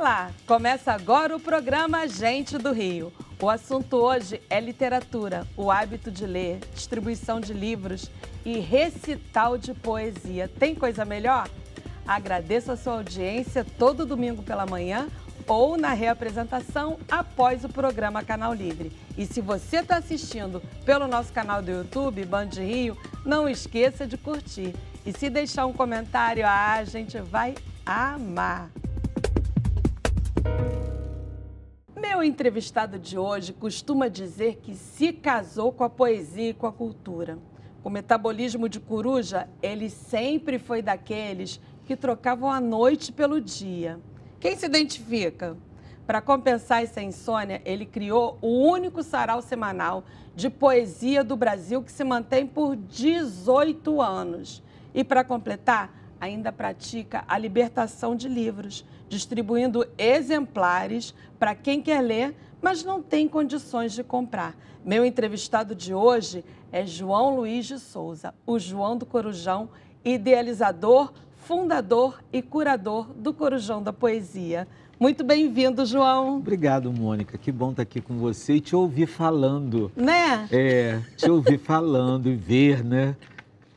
Olá, começa agora o programa Gente do Rio. O assunto hoje é literatura, o hábito de ler, distribuição de livros e recital de poesia. Tem coisa melhor? Agradeço a sua audiência todo domingo pela manhã ou na reapresentação após o programa Canal Livre. E se você está assistindo pelo nosso canal do YouTube, Band Rio, não esqueça de curtir. E se deixar um comentário, a gente vai amar. Meu entrevistado de hoje costuma dizer que se casou com a poesia e com a cultura. Com o metabolismo de coruja, ele sempre foi daqueles que trocavam a noite pelo dia. Quem se identifica? Para compensar essa insônia, ele criou o único sarau semanal de poesia do Brasil que se mantém por 18 anos. E para completar, ainda pratica a libertação de livros, distribuindo exemplares para quem quer ler, mas não tem condições de comprar. Meu entrevistado de hoje é João Luiz de Souza, o João do Corujão, idealizador, fundador e curador do Corujão da Poesia. Muito bem-vindo, João. Obrigado, Mônica. Que bom estar aqui com você e te ouvir falando. Né? Te ouvir falando e ver, né?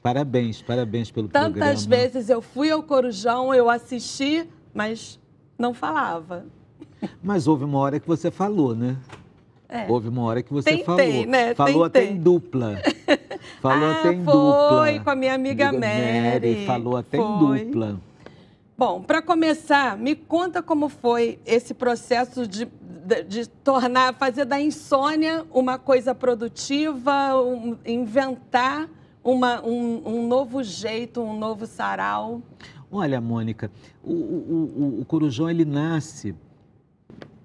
Parabéns pelo programa. Tantas vezes eu fui ao Corujão, eu assisti, mas não falava. Mas houve uma hora que você falou, né? Houve uma hora que você falou. Né? Falou até em dupla. Falou até em dupla. Foi com a minha amiga Mary. Falou até em dupla. Bom, para começar, me conta como foi esse processo de fazer da insônia uma coisa produtiva, inventar um novo jeito, um novo sarau. Olha, Mônica, o Corujão, ele nasce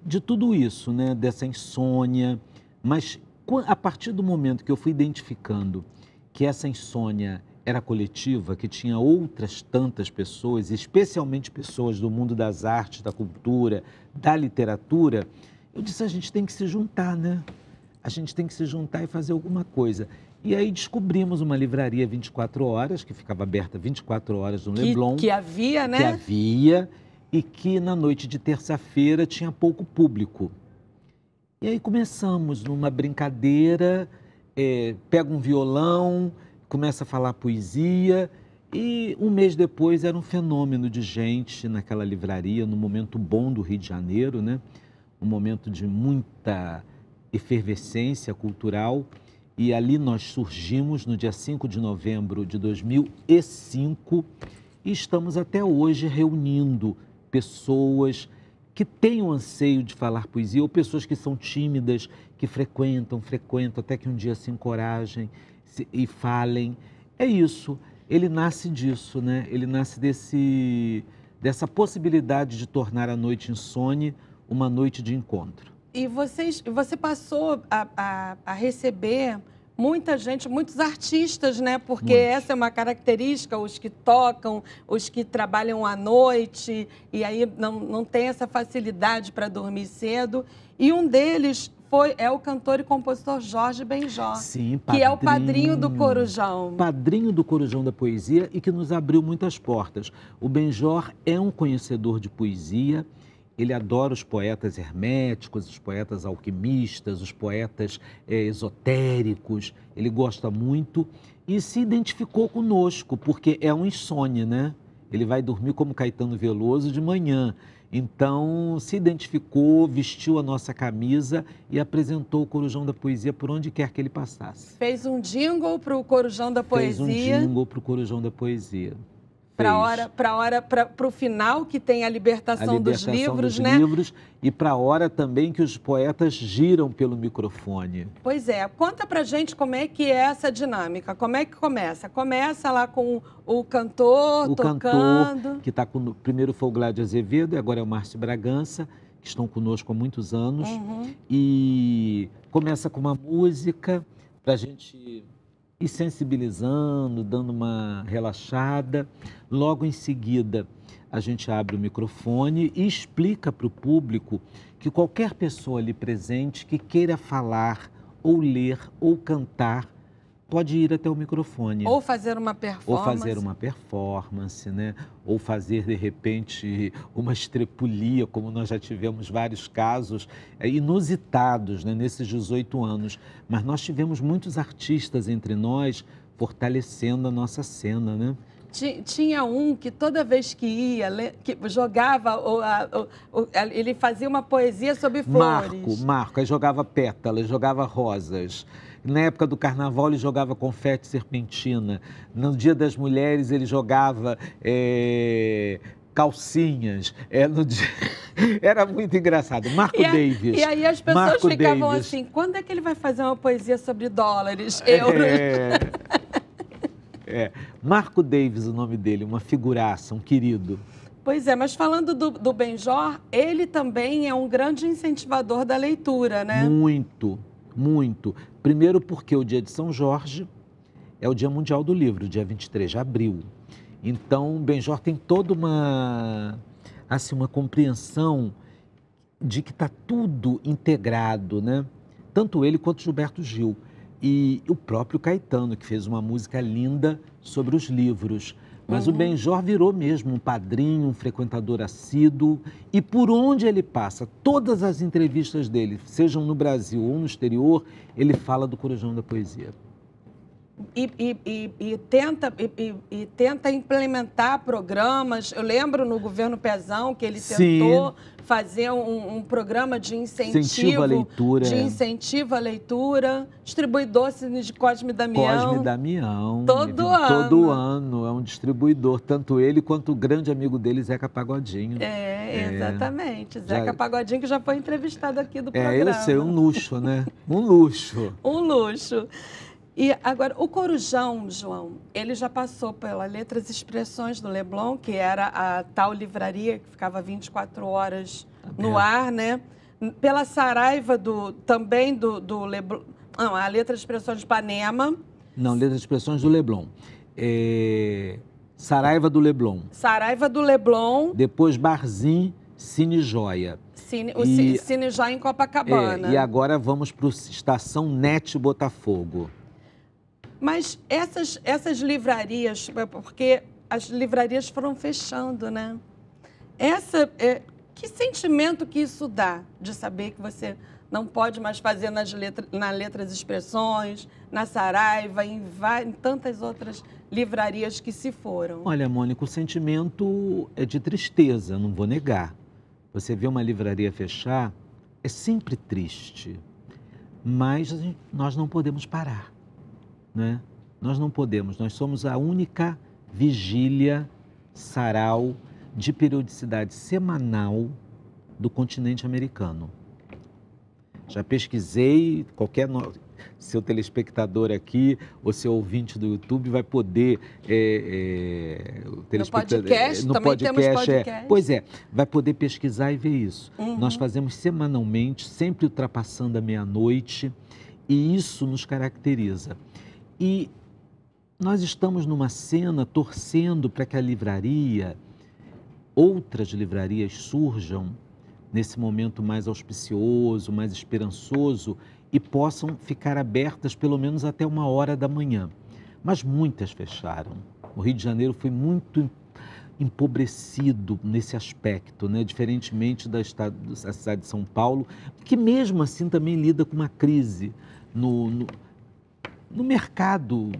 de tudo isso, né? Dessa insônia, mas a partir do momento que eu fui identificando que essa insônia era coletiva, que tinha outras tantas pessoas, especialmente pessoas do mundo das artes, da cultura, da literatura, eu disse, a gente tem que se juntar, né? A gente tem que se juntar e fazer alguma coisa. E aí descobrimos uma livraria 24 horas, que ficava aberta 24 horas no Leblon. Que havia, né? Que havia, e que na noite de terça-feira tinha pouco público. E aí começamos numa brincadeira, pega um violão, começa a falar poesia, e um mês depois era um fenômeno de gente naquela livraria, num momento bom do Rio de Janeiro, né? Um momento de muita efervescência cultural. E ali nós surgimos no dia 5 de novembro de 2005 e estamos até hoje reunindo pessoas que têm o anseio de falar poesia ou pessoas que são tímidas, que frequentam, até que um dia se encorajem e falem. É isso, ele nasce disso, né? Ele nasce dessa possibilidade de tornar a noite insone uma noite de encontro. E você passou a receber muita gente, muitos artistas, né? Porque essa é uma característica, os que tocam, os que trabalham à noite, e aí não tem essa facilidade para dormir cedo. E um deles é o cantor e compositor Jorge Benjor, sim, que é o padrinho do Corujão. Padrinho do Corujão da Poesia e que nos abriu muitas portas. O Benjor é um conhecedor de poesia. Ele adora os poetas herméticos, os poetas alquimistas, os poetas esotéricos. Ele gosta muito e se identificou conosco, porque é um insônia, né? Ele vai dormir como Caetano Veloso de manhã. Então, se identificou, vestiu a nossa camisa e apresentou o Corujão da Poesia por onde quer que ele passasse. Fez um jingle para o Corujão da Poesia. Fez um jingle para o Corujão da Poesia. Para o final, que tem a libertação dos livros, né? E para a hora também que os poetas giram pelo microfone. Pois é. Conta pra gente como é que é essa dinâmica. Como é que começa? Começa lá com o cantor tocando. Cantor, que está com... Primeiro foi o Gládio Azevedo e agora é o Márcio Bragança, que estão conosco há muitos anos. E começa com uma música para a gente ir sensibilizando, dando uma relaxada. Logo em seguida, a gente abre o microfone e explica para o público que qualquer pessoa ali presente que queira falar, ou ler, ou cantar, pode ir até o microfone. Ou fazer uma performance. Ou fazer uma performance, né? Ou fazer, de repente, uma estrepulia, como nós já tivemos vários casos inusitados, né, nesses 18 anos. Mas nós tivemos muitos artistas entre nós fortalecendo a nossa cena, né? Tinha um que toda vez que ia, que jogava, ele fazia uma poesia sobre flores. Marco, aí jogava pétalas, jogava rosas. Na época do carnaval ele jogava confete serpentina. No Dia das Mulheres ele jogava calcinhas. Era muito engraçado. Marco Davis. E aí as pessoas ficavam assim, quando é que ele vai fazer uma poesia sobre dólares, euros? Marco Davis, o nome dele, uma figuraça, um querido. Pois é, mas falando do Benjor, ele também é um grande incentivador da leitura, né? Muito, muito. Primeiro porque o dia de São Jorge é o Dia Mundial do Livro, dia 23 de abril. Então, o Benjor tem toda uma compreensão de que está tudo integrado, né? Tanto ele quanto Gilberto Gil. E o próprio Caetano, que fez uma música linda sobre os livros. Mas o Benjor virou mesmo um padrinho, um frequentador assíduo. E por onde ele passa, todas as entrevistas dele, sejam no Brasil ou no exterior, ele fala do Corujão da Poesia. E tenta implementar programas. Eu lembro no governo Pezão que ele tentou fazer um programa de incentivo à leitura. Distribui doces de Cosme Damião. Cosme Damião. Todo ano. Todo ano é um distribuidor, tanto ele quanto o grande amigo dele, Zeca Pagodinho. Exatamente. Zeca Pagodinho, que já foi entrevistado aqui do programa. Eu sei, um luxo, né? Um luxo. Um luxo. E agora, o Corujão, João, ele já passou pela Letras e Expressões do Leblon, que era a tal livraria que ficava 24 horas no ar, né? Pela Saraiva também do Leblon. Não, a Letras e Expressões de Ipanema. Não, Letras e Expressões do Leblon. Saraiva do Leblon. Saraiva do Leblon. Depois Barzim, Cine Joia. Cine Joia em Copacabana. E agora vamos para o Estação Net Botafogo. Mas essas livrarias, porque as livrarias foram fechando, né? Que sentimento que isso dá de saber que você não pode mais fazer na Letras e Expressões, na Saraiva, em tantas outras livrarias que se foram? Olha, Mônica, o sentimento é de tristeza, não vou negar. Você vê uma livraria fechar, é sempre triste, mas nós não podemos parar. Né? Nós não podemos, nós somos a única vigília, sarau de periodicidade semanal do continente americano. Já pesquisei, seu telespectador aqui, ou seu ouvinte do YouTube vai poder... no podcast, também temos podcast. Pois é, vai poder pesquisar e ver isso. Nós fazemos semanalmente, sempre ultrapassando a meia-noite, e isso nos caracteriza. E nós estamos numa cena torcendo para que a livraria, outras livrarias surjam nesse momento mais auspicioso, mais esperançoso e possam ficar abertas pelo menos até 1h da manhã. Mas muitas fecharam. O Rio de Janeiro foi muito empobrecido nesse aspecto, né? Diferentemente da cidade de São Paulo, que mesmo assim também lida com uma crise no mercado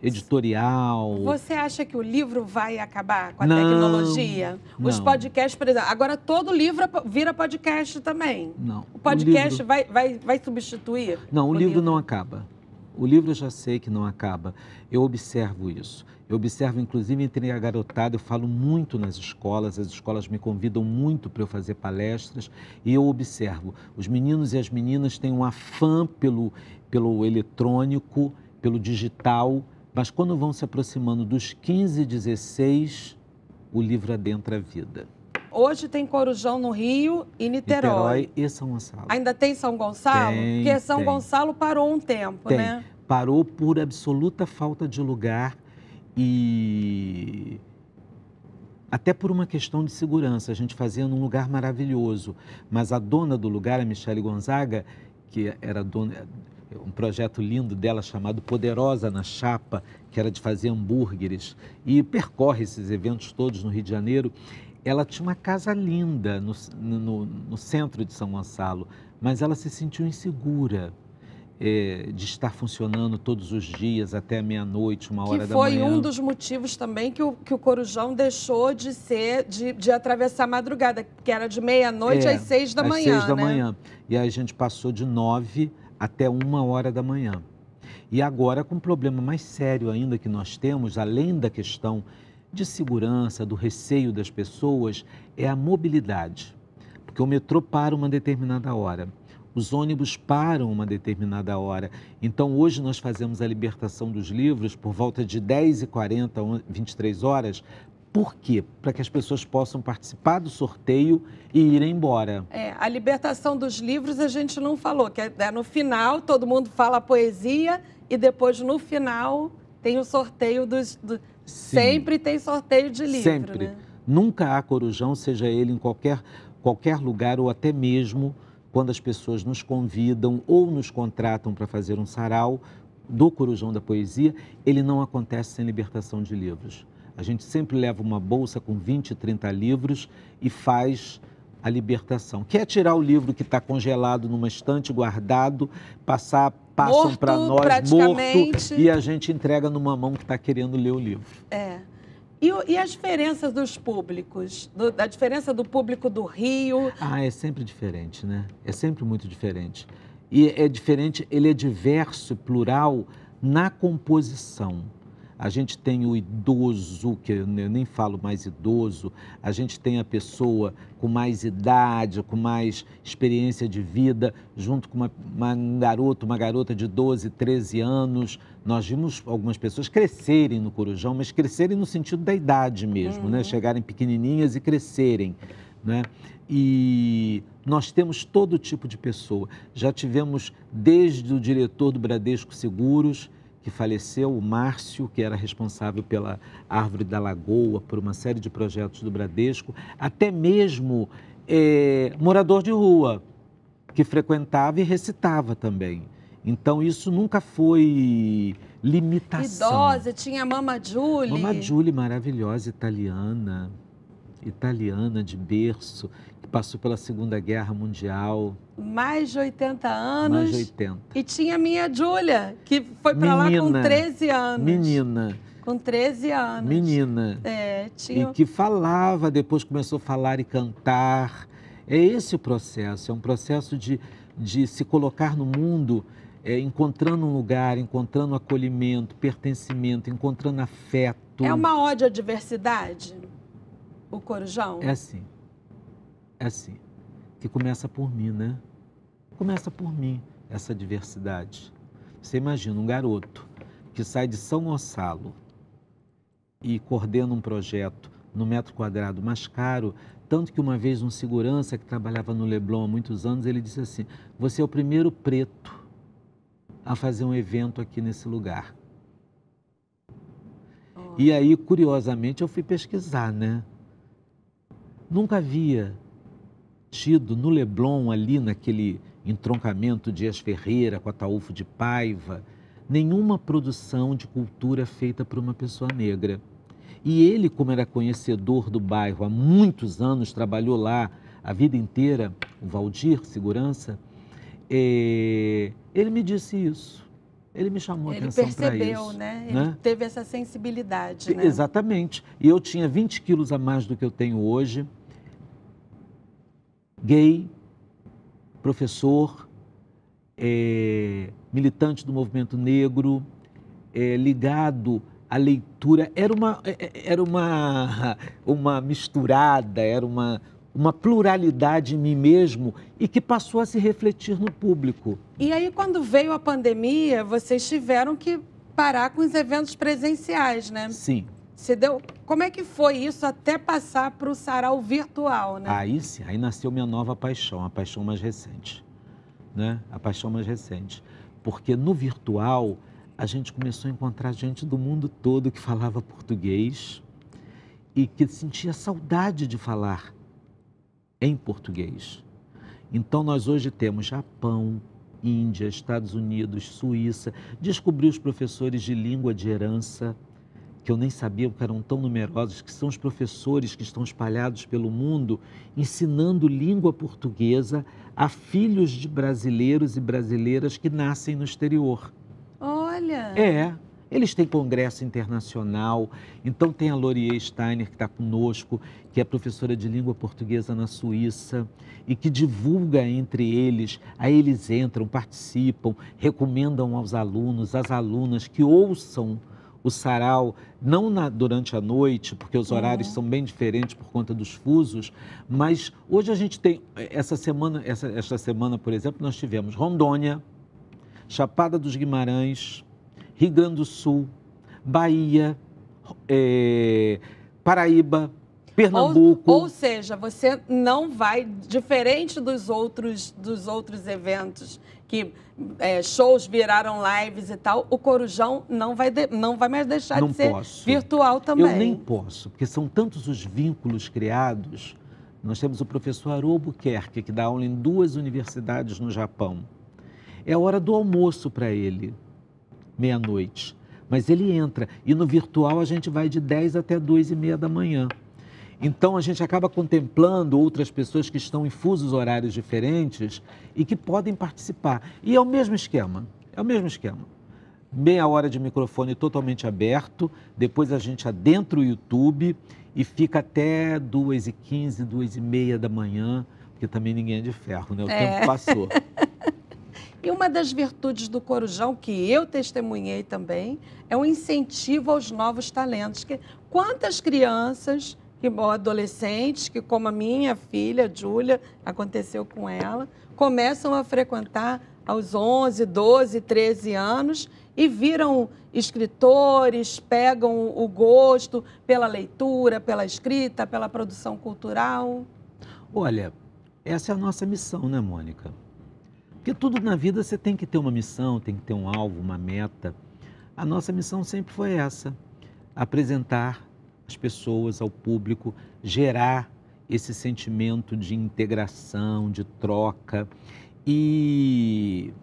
editorial. Você acha que o livro vai acabar com a tecnologia? Os podcasts, por exemplo, agora todo livro vira podcast também. Não. O podcast vai substituir? Não, o livro não acaba. O livro eu já sei que não acaba. Eu observo isso. Eu observo, inclusive, entre a garotada, eu falo muito nas escolas, as escolas me convidam muito para eu fazer palestras, e eu observo, os meninos e as meninas têm um afã pelo eletrônico, pelo digital, mas quando vão se aproximando dos 15, 16, o livro adentra a vida. Hoje tem Corujão no Rio e Niterói. E São Gonçalo. Ainda tem São Gonçalo? Porque São Gonçalo parou um tempo, né? Parou por absoluta falta de lugar e até por uma questão de segurança. A gente fazia num lugar maravilhoso, mas a dona do lugar, a Michele Gonzaga, que era dona... um projeto lindo dela chamado Poderosa na Chapa, que era de fazer hambúrgueres, e percorre esses eventos todos no Rio de Janeiro. Ela tinha uma casa linda no centro de São Gonçalo, mas ela se sentiu insegura de estar funcionando todos os dias até a meia-noite, 1h da manhã. Que foi um dos motivos também que o Corujão deixou de atravessar a madrugada, que era de meia-noite às 6 da manhã, às 6 da manhã. E aí a gente passou de 9 até 1h da manhã. E agora, com um problema mais sério ainda que nós temos, além da questão de segurança, do receio das pessoas, é a mobilidade. Porque o metrô para uma determinada hora, os ônibus param uma determinada hora. Então, hoje nós fazemos a libertação dos livros por volta de 10h40, 23 horas. Por quê? Para que as pessoas possam participar do sorteio e ir embora. A libertação dos livros a gente não falou, que é no final, todo mundo fala a poesia e depois no final tem o sorteio Sempre tem sorteio de livro, sempre. Né? Nunca há Corujão, seja ele em qualquer lugar ou até mesmo quando as pessoas nos convidam ou nos contratam para fazer um sarau do Corujão da Poesia, ele não acontece sem libertação de livros. A gente sempre leva uma bolsa com 20, 30 livros e faz a libertação. Quer tirar o livro que está congelado numa estante, guardado, passam para nós morto e a gente entrega numa mão que está querendo ler o livro. E as diferenças dos públicos? A diferença do público do Rio? É sempre diferente, né? É sempre muito diferente. E é diferente, ele é diverso, plural na composição. A gente tem o idoso, que eu nem falo mais idoso, a gente tem a pessoa com mais idade, com mais experiência de vida, junto com uma garota de 12, 13 anos. Nós vimos algumas pessoas crescerem no Corujão, mas crescerem no sentido da idade mesmo, né? Chegarem pequenininhas e crescerem, né? E nós temos todo tipo de pessoa. Já tivemos desde o diretor do Bradesco Seguros, que faleceu, o Márcio, que era responsável pela Árvore da Lagoa, por uma série de projetos do Bradesco, até mesmo morador de rua, que frequentava e recitava também. Então, isso nunca foi limitação. Idosa, tinha a Mama Julie. Mama Julie, maravilhosa, italiana de berço, que passou pela Segunda Guerra Mundial. Mais de 80 anos. Mais de 80. E tinha a minha Júlia, que foi para lá com 13 anos. Menina. Com 13 anos. Menina. Tinha... E que falava, depois começou a falar e cantar. É esse o processo, é um processo de se colocar no mundo, encontrando um lugar, encontrando acolhimento, pertencimento, encontrando afeto. É uma ode à diversidade, o Corujão? É assim. Que começa por mim, né? Começa por mim, essa diversidade. Você imagina um garoto que sai de São Gonçalo e coordena um projeto no metro quadrado mais caro, tanto que uma vez um segurança que trabalhava no Leblon há muitos anos, ele disse assim: você é o primeiro preto a fazer um evento aqui nesse lugar. E aí, curiosamente, eu fui pesquisar, né? Nunca havia tido no Leblon, ali naquele entroncamento Dias Ferreira com Ataúfo de Paiva, nenhuma produção de cultura feita por uma pessoa negra. E ele, como era conhecedor do bairro há muitos anos, trabalhou lá a vida inteira, o Valdir, segurança, ele me disse isso. Ele me chamou a atenção para isso. Ele percebeu, né? Ele teve essa sensibilidade, né? Exatamente. E eu tinha 20 quilos a mais do que eu tenho hoje. Gay, professor, militante do movimento negro, ligado à leitura. Era uma misturada, era uma pluralidade em mim mesmo e que passou a se refletir no público. E aí, quando veio a pandemia, vocês tiveram que parar com os eventos presenciais, né? Sim. Como é que foi isso até passar para o sarau virtual, né? Aí sim, aí nasceu minha nova paixão, a paixão mais recente, né? A paixão mais recente. Porque no virtual, a gente começou a encontrar gente do mundo todo que falava português e que sentia saudade de falar em português. Então, nós hoje temos Japão, Índia, Estados Unidos, Suíça. Descobri os professores de língua de herança, que eu nem sabia que eram tão numerosos, que são os professores que estão espalhados pelo mundo, ensinando língua portuguesa a filhos de brasileiros e brasileiras que nascem no exterior. Olha! Eles têm congresso internacional, então tem a Laurier Steiner, que está conosco, que é professora de língua portuguesa na Suíça, e que divulga entre eles, aí eles entram, participam, recomendam aos alunos, às alunas que ouçam o sarau, não durante a noite, porque os horários são bem diferentes por conta dos fusos, mas hoje a gente tem, esta semana, por exemplo, nós tivemos Rondônia, Chapada dos Guimarães, Rio Grande do Sul, Bahia, Paraíba, Pernambuco. Ou seja, você não vai, diferente dos outros eventos, que shows viraram lives e tal, o Corujão não vai mais deixar de ser virtual também. Eu nem posso, porque são tantos os vínculos criados. Nós temos o professor Haru Albuquerque, que dá aula em 2 universidades no Japão. É a hora do almoço para ele, meia-noite. Mas ele entra, e no virtual a gente vai de 10 até 2h30 da manhã. Então, a gente acaba contemplando outras pessoas que estão em fusos horários diferentes e que podem participar. E é o mesmo esquema, Meia hora de microfone totalmente aberto, depois a gente adentra o YouTube e fica até 2h15, 2h30 da manhã, porque também ninguém é de ferro, né? O tempo passou. E uma das virtudes do Corujão, que eu testemunhei também, é o incentivo aos novos talentos. Quantas crianças... adolescentes que, como a minha filha, Júlia, aconteceu com ela, começam a frequentar aos 11, 12, 13 anos e viram escritores, pegam o gosto pela leitura, pela escrita, pela produção cultural. Olha, essa é a nossa missão, né, Mônica? Porque tudo na vida você tem que ter uma missão, tem que ter um alvo, uma meta. A nossa missão sempre foi essa, apresentar as pessoas, ao público, gerar esse sentimento de integração, de troca e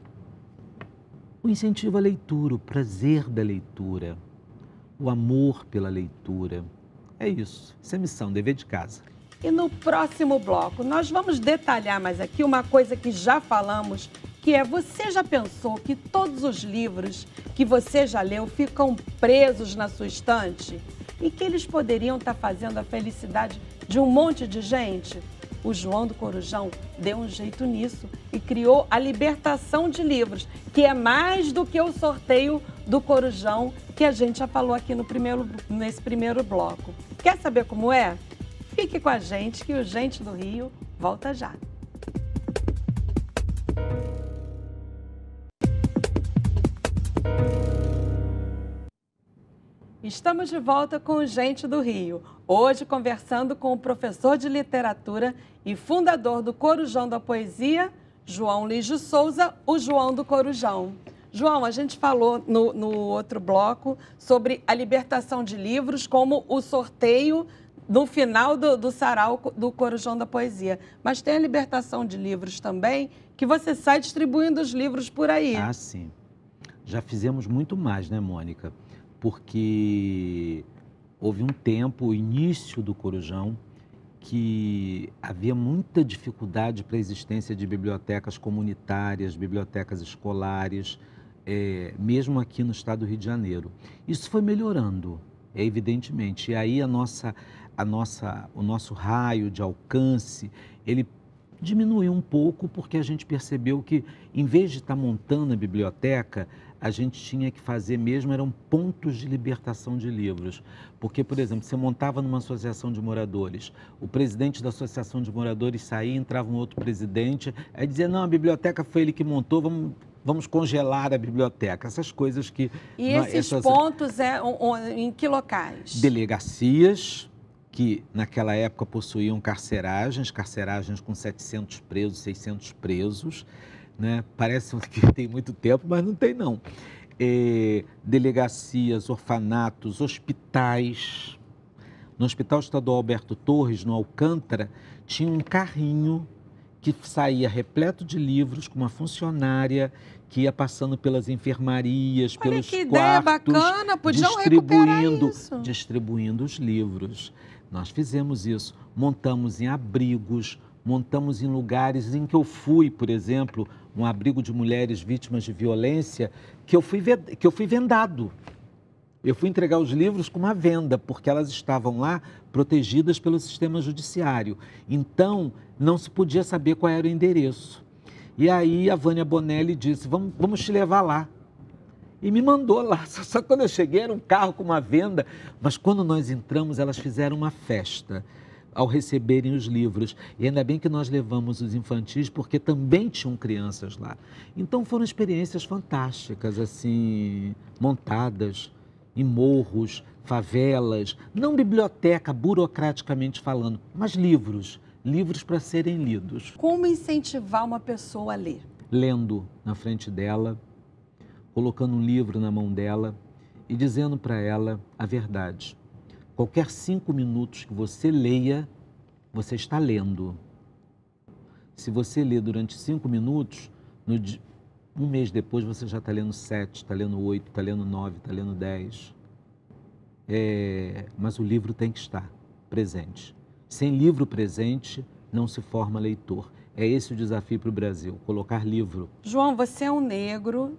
o incentivo à leitura, o prazer da leitura, o amor pela leitura. É isso, essa é a missão, dever de casa. E no próximo bloco, nós vamos detalhar mais aqui uma coisa que já falamos, que é, você já pensou que todos os livros que você já leu ficam presos na sua estante? E que eles poderiam estar fazendo a felicidade de um monte de gente? O João do Corujão deu um jeito nisso e criou a libertação de livros, que é mais do que o sorteio do Corujão, que a gente já falou aqui nesse primeiro bloco. Quer saber como é? Fique com a gente, que o Gente do Rio volta já. Estamos de volta com o Gente do Rio. Hoje conversando com o professor de literatura e fundador do Corujão da Poesia, João Luiz de Souza, o João do Corujão. João, a gente falou no outro bloco sobre a libertação de livros como o sorteio no final do sarau do Corujão da Poesia. Mas tem a libertação de livros também, que você sai distribuindo os livros por aí. Ah, sim. Já fizemos muito mais, né, Mônica? Porque houve um tempo, o início do Corujão, que havia muita dificuldade para a existência de bibliotecas comunitárias, bibliotecas escolares, mesmo aqui no estado do Rio de Janeiro. Isso foi melhorando, evidentemente. E aí o nosso raio de alcance, ele diminuiu um pouco, porque a gente percebeu que, em vez de estar montando a biblioteca, a gente tinha que fazer mesmo, eram pontos de libertação de livros. Porque, por exemplo, você montava numa associação de moradores, o presidente da associação de moradores saía, entrava um outro presidente, aí dizia, não, a biblioteca foi ele que montou, vamos congelar a biblioteca. Essas coisas que... E esses pontos em que locais? Delegacias, que naquela época possuíam carceragens com 700 presos, 600 presos, né? Parece que tem muito tempo, mas não tem não. Delegacias, orfanatos, hospitais. No Hospital Estadual Alberto Torres, no Alcântara, tinha um carrinho que saía repleto de livros, com uma funcionária que ia passando pelas enfermarias, Olha pelos que ideia quartos, bacana, podiam recuperar isso. distribuindo os livros. Nós fizemos isso, montamos em abrigos, montamos em lugares em que eu fui, por exemplo, um abrigo de mulheres vítimas de violência, que eu fui vendado. Eu fui entregar os livros com uma venda, porque elas estavam lá protegidas pelo sistema judiciário. Então, não se podia saber qual era o endereço. E aí a Vânia Bonelli disse, vamos te levar lá. E me mandou lá. Só quando eu cheguei era um carro com uma venda. Mas quando nós entramos, elas fizeram uma festa ao receberem os livros. E ainda bem que nós levamos os infantis, porque também tinham crianças lá. Então foram experiências fantásticas, assim, montadas em morros, favelas, não biblioteca, burocraticamente falando, mas livros para serem lidos. Como incentivar uma pessoa a ler? Lendo na frente dela, colocando um livro na mão dela e dizendo para ela a verdade. Qualquer 5 minutos que você leia, você está lendo. Se você lê durante 5 minutos, um mês depois você já está lendo 7, está lendo 8, está lendo 9, está lendo 10. Mas o livro tem que estar presente. Sem livro presente, não se forma leitor. É esse o desafio para o Brasil, colocar livro. João, você é um negro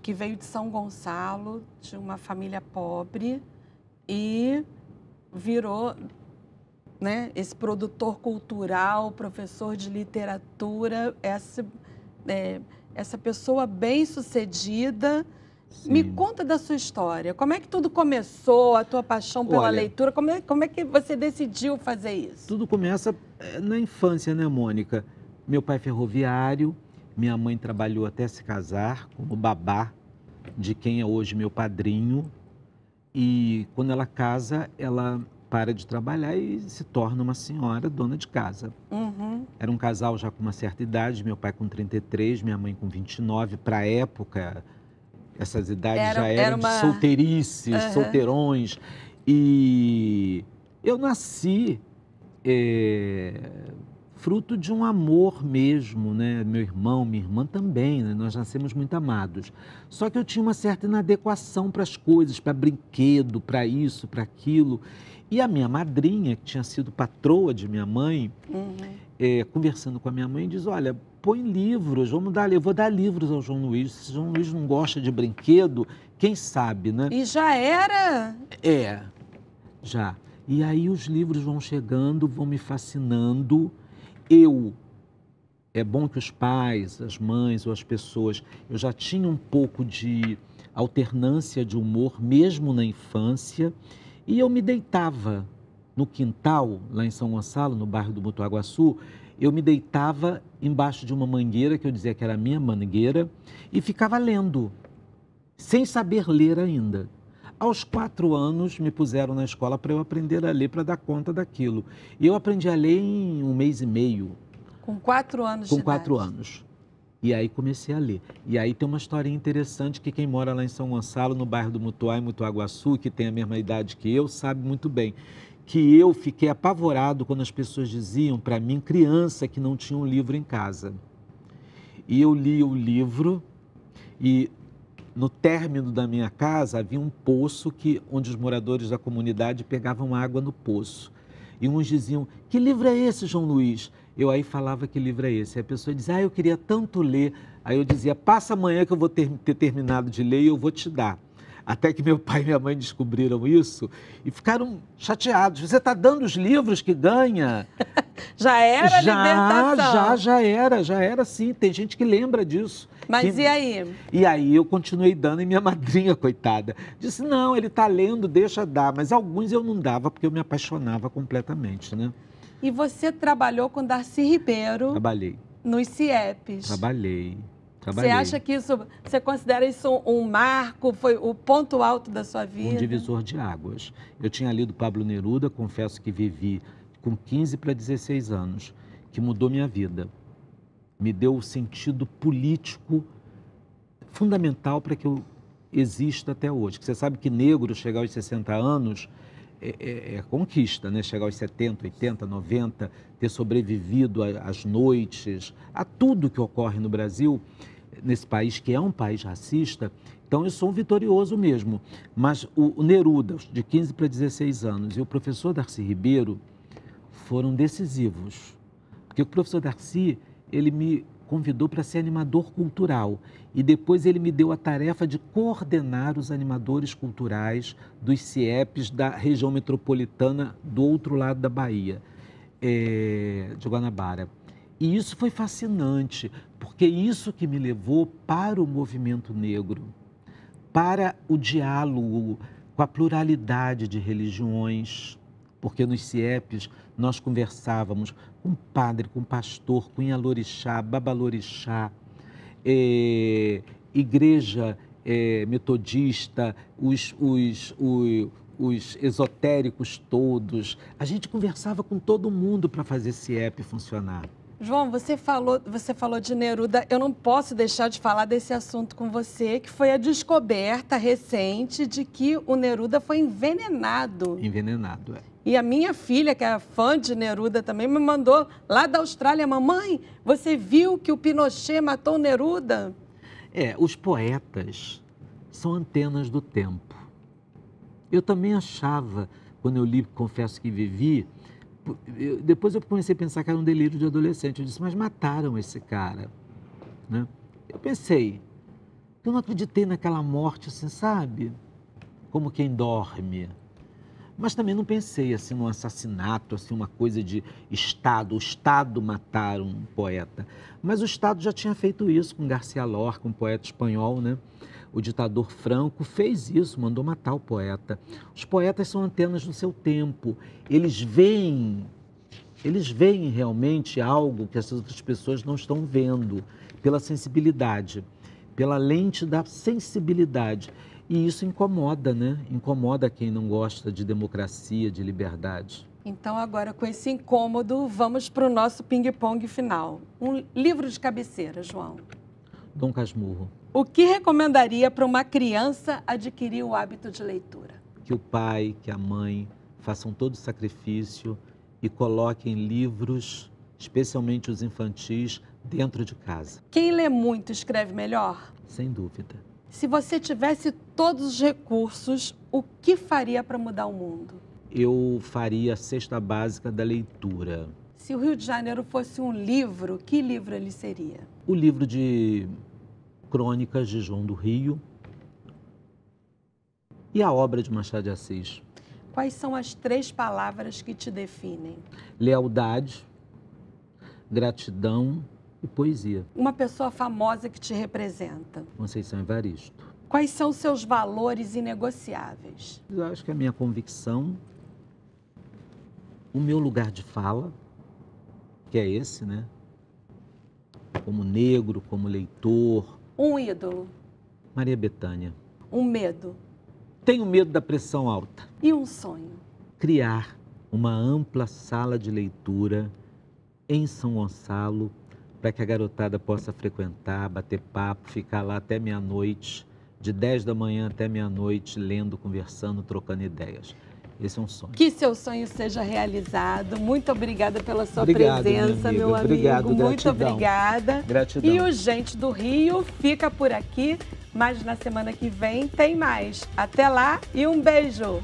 que veio de São Gonçalo, de uma família pobre e virou, né, esse produtor cultural, professor de literatura, essa pessoa bem-sucedida. Sim. Me conta da sua história. Como é que tudo começou, a tua paixão pela leitura? Como é que você decidiu fazer isso? Tudo começa na infância, né, Mônica? Meu pai é ferroviário, minha mãe trabalhou até se casar como babá de quem é hoje meu padrinho. E quando ela casa, ela para de trabalhar e se torna uma senhora dona de casa. Uhum. Era um casal já com uma certa idade, meu pai com 33, minha mãe com 29. Para a época, essas idades já eram de solteirices, solteirões. E eu nasci fruto de um amor mesmo, né? Meu irmão, minha irmã também, né? Nós nascemos muito amados. Só que eu tinha uma certa inadequação para as coisas, para brinquedo, para isso, para aquilo. E a minha madrinha, que tinha sido patroa de minha mãe, conversando com a minha mãe, diz, olha, põe livros, eu vou dar livros ao João Luiz. Se João Luiz não gosta de brinquedo, quem sabe, né? E já era? Já. E aí os livros vão chegando, vão me fascinando. É bom que os pais, as mães ou as pessoas, eu já tinha um pouco de alternância de humor, mesmo na infância, e eu me deitava no quintal, lá em São Gonçalo, no bairro do Mutuaguaçu, eu me deitava embaixo de uma mangueira, que eu dizia que era a minha mangueira, e ficava lendo, sem saber ler ainda. Aos 4 anos, me puseram na escola para eu aprender a ler, para dar conta daquilo. E eu aprendi a ler em 1 mês e meio. Com 4 anos de idade? Com 4 anos. E aí comecei a ler. E aí tem uma historinha interessante que quem mora lá em São Gonçalo, no bairro do Mutuá, em Mutuaguaçu, que tem a mesma idade que eu, sabe muito bem. Que eu fiquei apavorado quando as pessoas diziam para mim, criança, que não tinha um livro em casa. E eu li o livro e no término da minha casa havia um poço onde os moradores da comunidade pegavam água no poço. E uns diziam, que livro é esse, João Luiz? Eu aí falava, que livro é esse? E a pessoa dizia, eu queria tanto ler. Aí eu dizia, passa amanhã que eu vou ter terminado de ler e eu vou te dar. Até que meu pai e minha mãe descobriram isso e ficaram chateados. Você está dando os livros que ganha? Já era libertação? Já era sim. Tem gente que lembra disso. Mas e aí? E aí eu continuei dando e minha madrinha, coitada, disse, não, ele está lendo, deixa dar. Mas alguns eu não dava porque eu me apaixonava completamente, né? E você trabalhou com Darcy Ribeiro? Trabalhei. Nos CIEPs? Trabalhei. Você acha que você considera isso um marco, foi o ponto alto da sua vida? Um divisor de águas. Eu tinha lido Pablo Neruda, confesso que vivi com 15 para 16 anos, que mudou minha vida. Me deu o sentido político fundamental para que eu exista até hoje. Você sabe que negro chegar aos 60 anos conquista, né? Chegar aos 70, 80, 90, ter sobrevivido às noites, a tudo que ocorre no Brasil, nesse país que é um país racista. Então, eu sou um vitorioso mesmo. Mas o Neruda, de 15 para 16 anos, e o professor Darcy Ribeiro foram decisivos. Porque o professor Darcy, ele me convidou para ser animador cultural e depois ele me deu a tarefa de coordenar os animadores culturais dos CIEPs da região metropolitana do outro lado da Bahia, de Guanabara. E isso foi fascinante, porque isso que me levou para o movimento negro, para o diálogo com a pluralidade de religiões, porque nos CIEPs nós conversávamos com padre, com pastor, com Inhalorixá, Babalorixá, igreja metodista, os esotéricos todos. A gente conversava com todo mundo para fazer CIEP funcionar. João, você falou de Neruda, eu não posso deixar de falar desse assunto com você, que foi a descoberta recente de que o Neruda foi envenenado. Envenenado, é. E a minha filha, que é fã de Neruda também, me mandou lá da Austrália: mamãe, você viu que o Pinochet matou o Neruda? Os poetas são antenas do tempo. Eu também achava, quando eu li Confesso que Vivi, depois eu comecei a pensar que era um delírio de adolescente. Eu disse, mas mataram esse cara, né? Eu pensei, eu não acreditei naquela morte, assim, sabe? Como quem dorme. Mas também não pensei assim num assassinato, assim, uma coisa de Estado, o Estado matar um poeta. Mas o Estado já tinha feito isso com Garcia Lorca, um poeta espanhol, né? O ditador Franco fez isso, mandou matar o poeta. Os poetas são antenas do seu tempo. Eles veem realmente algo que as outras pessoas não estão vendo, pela sensibilidade, pela lente da sensibilidade. E isso incomoda, né? Incomoda quem não gosta de democracia, de liberdade. Então, agora, com esse incômodo, vamos para o nosso ping-pong final. Um livro de cabeceira, João. Dom Casmurro. O que recomendaria para uma criança adquirir o hábito de leitura? Que o pai, que a mãe façam todo o sacrifício e coloquem livros, especialmente os infantis, dentro de casa. Quem lê muito escreve melhor? Sem dúvida. Se você tivesse todos os recursos, o que faria para mudar o mundo? Eu faria a cesta básica da leitura. Se o Rio de Janeiro fosse um livro, que livro ele seria? O livro de Crônicas de João do Rio e a obra de Machado de Assis. Quais são as 3 palavras que te definem? Lealdade, gratidão e poesia. Uma pessoa famosa que te representa? Conceição Evaristo. Quais são seus valores inegociáveis? Eu acho que a minha convicção, o meu lugar de fala, que é esse, né? Como negro, como leitor. Um ídolo? Maria Bethânia. Um medo? Tenho medo da pressão alta. E um sonho? Criar uma ampla sala de leitura em São Gonçalo, para que a garotada possa frequentar, bater papo, ficar lá até meia-noite, de 10 da manhã até meia-noite, lendo, conversando, trocando ideias. Esse é um sonho. Que seu sonho seja realizado. Muito obrigada pela sua presença, meu amigo. Obrigado, muito obrigada. Gratidão. E o Gente do Rio fica por aqui, mas na semana que vem tem mais. Até lá e um beijo.